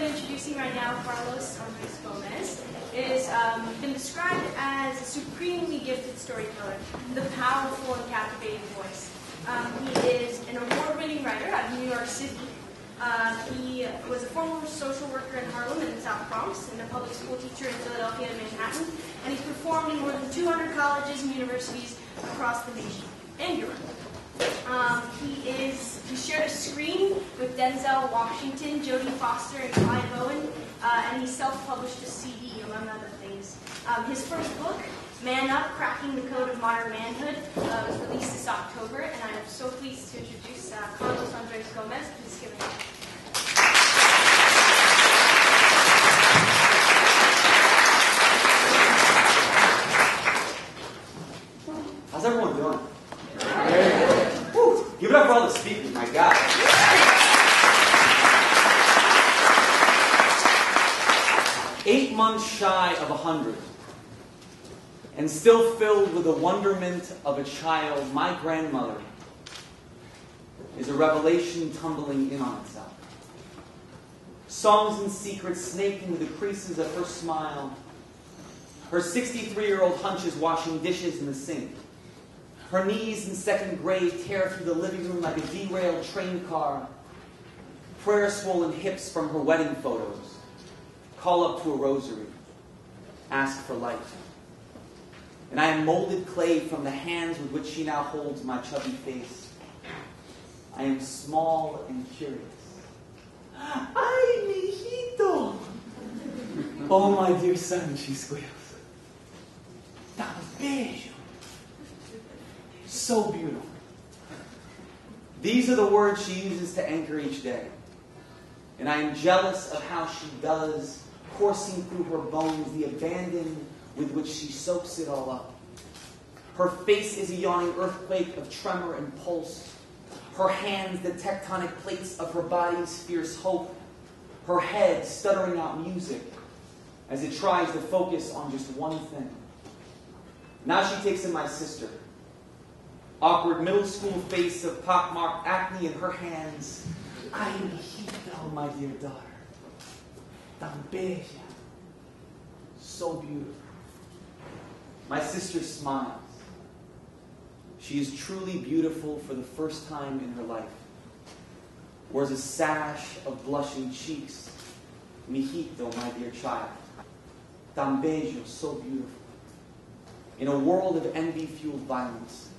been introducing right now, Carlos Andrés Gómez, is been described as a supremely gifted storyteller with a powerful and captivating voice. He is an award-winning writer out of New York City. He was a former social worker in Harlem and the South Bronx, and a public school teacher in Philadelphia and Manhattan, and he's performed in more than 200 colleges and universities across the nation and Europe. He shared a screen with Denzel Washington, Jodie Foster, and Clive Owen, and he self-published a CD, among other things. His first book, Man Up, Cracking the Code of Modern Manhood, was released this October, and I'm so pleased to introduce Carlos Andrés Gómez. Please give it a hand. How's everyone doing? Woo. Give it up for all the speakers, my God. 8 months shy of 100, and still filled with the wonderment of a child, my grandmother is a revelation tumbling in on itself. Songs and secrets snake into the creases of her smile. Her 63-year-old hunches washing dishes in the sink. Her knees in second grade tear through the living room like a derailed train car. Prayer-swollen hips from her wedding photos. Call up to a rosary. Ask for light. And I am molded clay from the hands with which she now holds my chubby face. I am small and curious. Ay, mijito! Oh, my dear son, she squeals. Tan bello. So beautiful. These are the words she uses to anchor each day. And I am jealous of how she does, coursing through her bones, the abandon with which she soaks it all up. Her face is a yawning earthquake of tremor and pulse. Her hands, the tectonic plates of her body's fierce hope. Her head stuttering out music as it tries to focus on just one thing. Now she takes in my sister. Awkward middle school face of pockmarked acne in her hands. Ay, mijito, my dear daughter. Tan bella. So beautiful. My sister smiles. She is truly beautiful for the first time in her life. Wears a sash of blushing cheeks. Mijito, my dear child. Tan bello, so beautiful. In a world of envy-fueled violence,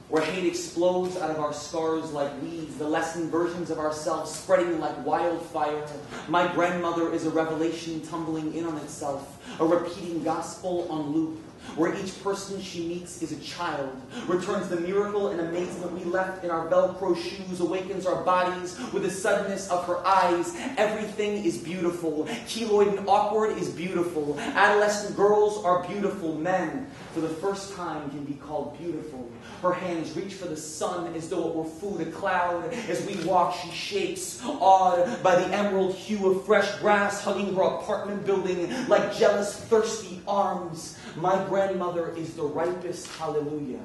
where hate explodes out of our scars like weeds, the lessened versions of ourselves spreading like wildfire, my grandmother is a revelation tumbling in on itself, a repeating gospel on loop, where each person she meets is a child, returns the miracle and amazement we left in our Velcro shoes, awakens our bodies with the suddenness of her eyes. Everything is beautiful. Keloid and awkward is beautiful. Adolescent girls are beautiful. Men, for the first time, can be called beautiful. Her hands reach for the sun as though it were food, a cloud. As we walk, she shakes, awed by the emerald hue of fresh grass hugging her apartment building like jealous, thirsty arms. My grandmother is the ripest hallelujah,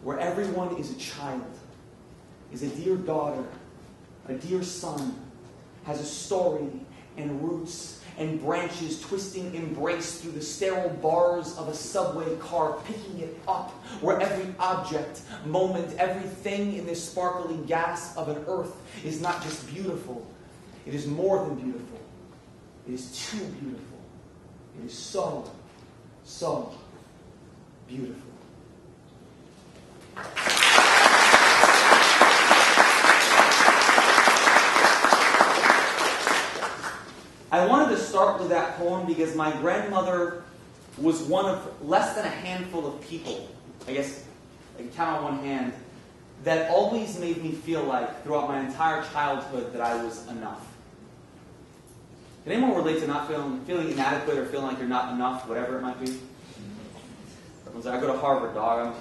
where everyone is a child, is a dear daughter, a dear son, has a story and roots and branches twisting embrace through the sterile bars of a subway car, picking it up, where every object, moment, everything in this sparkling gas of an earth is not just beautiful, it is more than beautiful. It is too beautiful. It is so beautiful. I wanted to start with that poem because my grandmother was one of less than a handful of people, I guess I can count on one hand, that always made me feel like, throughout my entire childhood, that I was enough. Can anyone relate to not feeling inadequate or feeling like you're not enough, whatever it might be? Everyone's like, I go to Harvard, dog.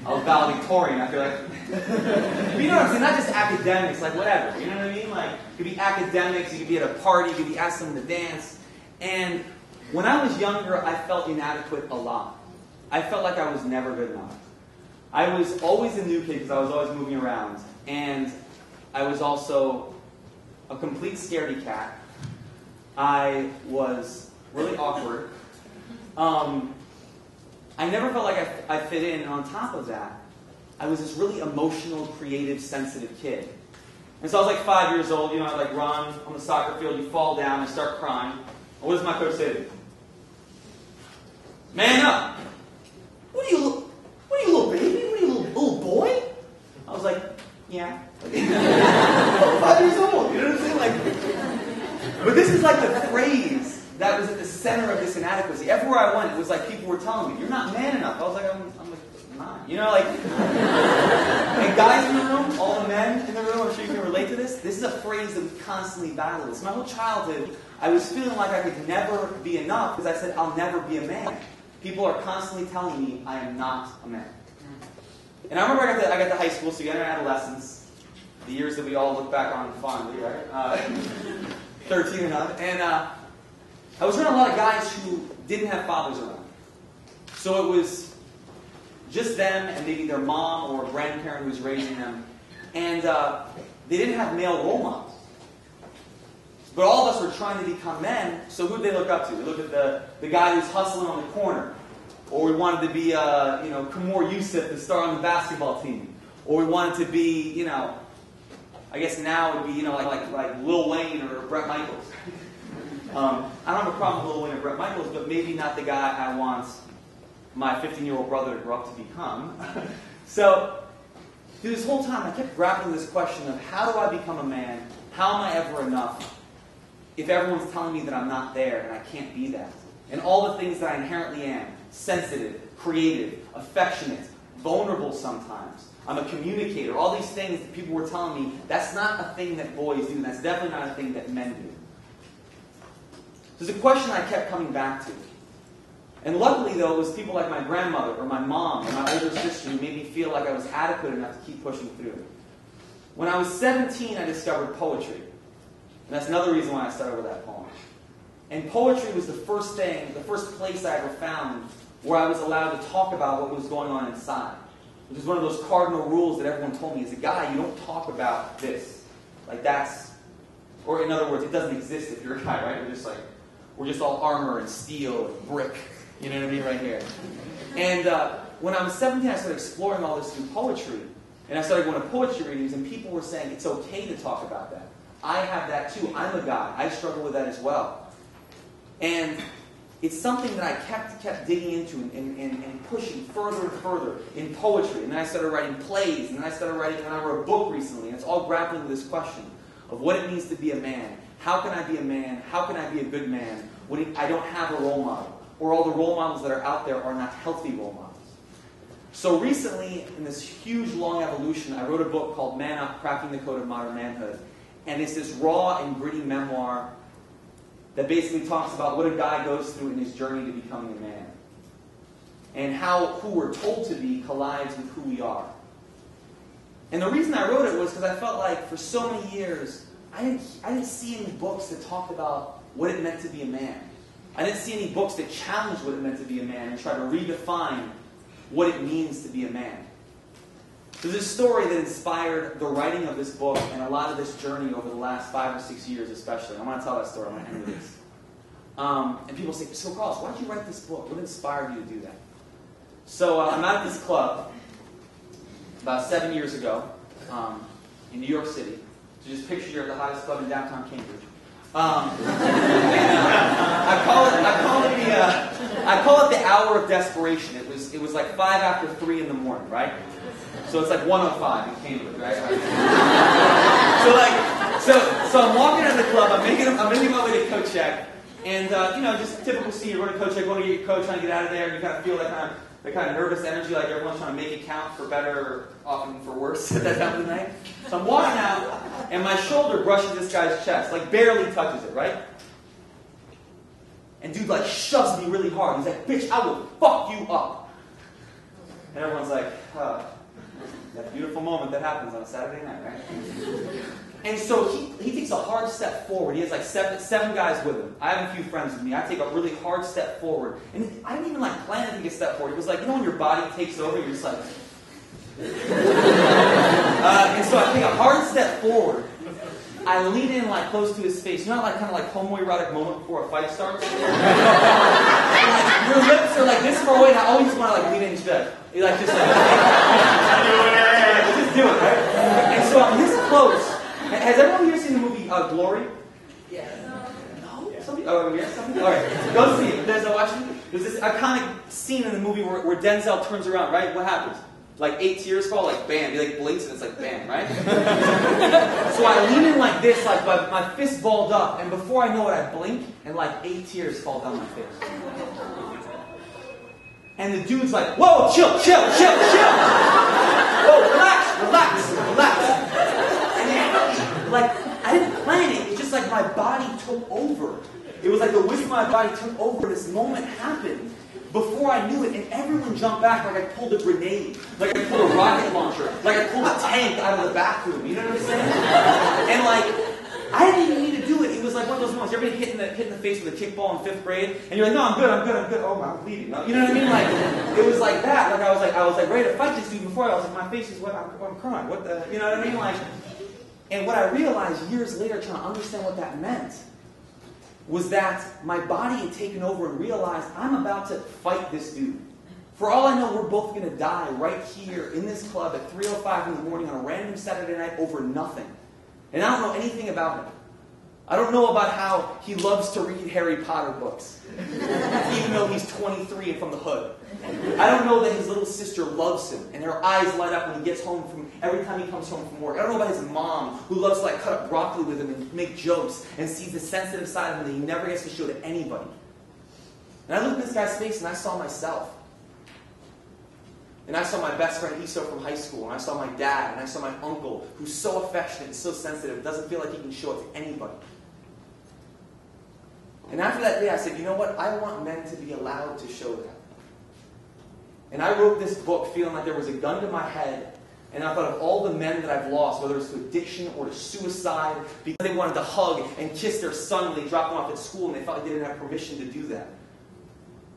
I was valedictorian. I feel like, but you know what I'm saying? Not just academics, like whatever. You know what I mean? Like, it could be academics, you could be at a party, you could be asked someone to dance. And when I was younger, I felt inadequate a lot. I felt like I was never good enough. I was always a new kid because I was always moving around. And I was also a complete scaredy cat. I was really awkward. I never felt like I fit in, and on top of that, I was this really emotional, creative, sensitive kid. And so I was like 5 years old, I'd like run on the soccer field, you fall down, and start crying. And what does my coach say to me? Man up! What are you, little baby? What are you, little boy? I was like, yeah. 5 years old, you know what I'm saying? But this is like the phrase that was at the center of this inadequacy. Everywhere I went, it was like people were telling me, you're not man enough. I was like, I'm not. And guys in the room, all the men in the room, I'm sure you can relate to this. This is a phrase that we constantly battle with. My whole childhood, I was feeling like I could never be enough because I said, I'll never be a man. People are constantly telling me I am not a man. And I remember I got to high school, so you enter adolescence, the years that we all look back on fondly, right? 13 and up. And I was around a lot of guys who didn't have fathers around. So it was just them and maybe their mom or a grandparent who was raising them. And they didn't have male role models. But all of us were trying to become men, so who did they look up to? We looked at the guy who's hustling on the corner. Or we wanted to be, Kamor Yusuf, the star on the basketball team. Or we wanted to be, I guess now it would be, like Lil Wayne or Bret Michaels. I don't have a problem with Lil Wayne or Bret Michaels, but maybe not the guy I want my 15-year-old brother to grow up to become. So, through this whole time, I kept grappling with this question of how do I become a man? How am I ever enough if everyone's telling me that I'm not there and I can't be that? And all the things that I inherently am, sensitive, creative, affectionate, vulnerable sometimes. I'm a communicator. All these things that people were telling me, that's not a thing that boys do, and that's definitely not a thing that men do. There's a question I kept coming back to. And luckily, though, it was people like my grandmother or my mom or my older sister who made me feel like I was adequate enough to keep pushing through. When I was 17, I discovered poetry. And that's another reason why I started with that poem. And poetry was the first place I ever found where I was allowed to talk about what was going on inside. Which is one of those cardinal rules that everyone told me. As a guy, you don't talk about this. Or in other words, it doesn't exist if you're a guy, right? We're just all armor and steel and brick. You know what I mean, right here. And when I was 17, I started exploring all this through poetry. And I started going to poetry readings, and people were saying, it's okay to talk about that. I have that too. I'm a guy. I struggle with that as well. And it's something that I kept digging into and pushing further and further in poetry. And then I started writing plays, and then I wrote a book recently, and it's all grappling with this question of what it means to be a man. How can I be a man? How can I be a good man when I don't have a role model? Or all the role models that are out there are not healthy role models. So recently, in this huge, long evolution, I wrote a book called Man Up, Cracking the Code of Modern Manhood. And it's this raw and gritty memoir that basically talks about what a guy goes through in his journey to becoming a man. And how who we're told to be collides with who we are. And the reason I wrote it was because I felt like for so many years, I didn't see any books that talked about what it meant to be a man. I didn't see any books that challenged what it meant to be a man and tried to redefine what it means to be a man. There's a story that inspired the writing of this book and a lot of this journey over the last 5 or 6 years especially. I want to tell that story. I want to end with this. And people say, so Carlos, why did you write this book? What inspired you to do that? So I'm out at this club about 7 years ago in New York City. So just picture you're at the hottest club in downtown Cambridge. I call it the hour of desperation. It was like 5 after 3 in the morning, right? So it's like 1:05 in Cambridge, right? So I'm walking out of the club. I'm making my way to coat check, and just typical scene. You're going to coat check, going to get your coat, trying to get out of there, and you kind of feel that kind of nervous energy, like everyone's trying to make it count for better, or often for worse at that time of the night. So I'm walking out, and my shoulder brushes this guy's chest, like barely touches it, right? And dude shoves me really hard. He's like, bitch, I will fuck you up. And everyone's like, that beautiful moment that happens on a Saturday night, right? And so he takes a hard step forward. He has like seven guys with him. I have a few friends with me. I take a really hard step forward. And I didn't even plan to take a step forward. It was like, when your body takes over, you're just like... and so I take a hard step forward. I lean in like close to his face. You know, like kind of like homoerotic moment before a fight starts. And, like, your lips are like this far away, and I always want to like lean in and just you like just do it, right? And so I'm this close. Has everyone here seen the movie Glory? Yeah. No. Somebody? Oh, yeah. Somebody? All right. Go see it. Denzel Washington. There's this iconic scene in the movie where Denzel turns around. Right? What happens? Like 8 tears fall, like bam. He like blinks and it's like bam, right? So I lean in like this, like my fist balled up, and before I know it, I blink, and like 8 tears fall down my face. And the dude's like, whoa, chill. Whoa, relax. And then, like, I didn't plan it. It's just like my body took over. It was like the whisk of my body took over. This moment happened. Before I knew it, and everyone jumped back like I pulled a grenade, like I pulled a rocket launcher, like I pulled a tank out of the bathroom. You know what I'm saying? And like, I didn't even need to do it. It was like one of those moments. You ever been hit in the face with a kickball in 5th grade, and you're like, no, I'm good. Oh, I'm bleeding. You know what I mean? Like, it was like that. Like I was like ready to fight this dude before. I was like, my face is wet. I'm crying. What the? You know what I mean? Like, and what I realized years later, trying to understand what that meant, was that my body had taken over and realized I'm about to fight this dude. For all I know, we're both going to die right here in this club at 3:05 in the morning on a random Saturday night over nothing. And I don't know anything about him. I don't know about how he loves to read Harry Potter books, even though he's 23 and from the hood. I don't know that his little sister loves him, and her eyes light up when he gets home every time he comes home from work. I don't know about his mom, who loves to like cut up broccoli with him and make jokes, and sees the sensitive side of him that he never gets to show to anybody. And I looked in this guy's face, and I saw myself. And I saw my best friend Iso from high school, and I saw my dad, and I saw my uncle, who's so affectionate and so sensitive, doesn't feel like he can show it to anybody. And after that day, I said, you know what? I want men to be allowed to show that. And I wrote this book feeling like there was a gun to my head, and I thought of all the men that I've lost, whether it's to addiction or to suicide, because they wanted to hug and kiss their son when they dropped him off at school, and they felt like they didn't have permission to do that.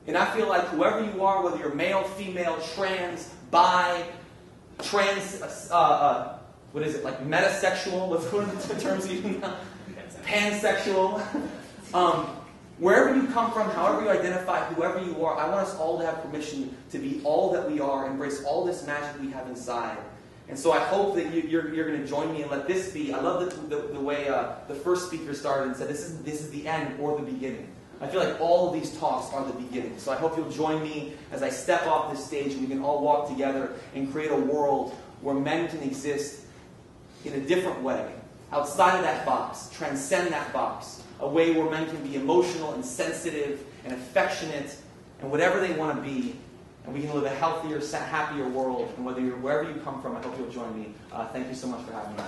And I feel like whoever you are, whether you're male, female, trans, bi, what is it, like metasexual, what's one of the terms even now? Pansexual. Wherever you come from, however you identify, whoever you are, I want us all to have permission to be all that we are, embrace all this magic we have inside. And so I hope that you're going to join me and let this be. I love the way the first speaker started and said, this is the end or the beginning. I feel like all of these talks are the beginning. So I hope you'll join me as I step off this stage and we can all walk together and create a world where men can exist in a different way, outside of that box, transcend that box, a way where men can be emotional and sensitive and affectionate and whatever they want to be, and we can live a healthier, happier world. And wherever you come from, I hope you'll join me. Thank you so much for having me.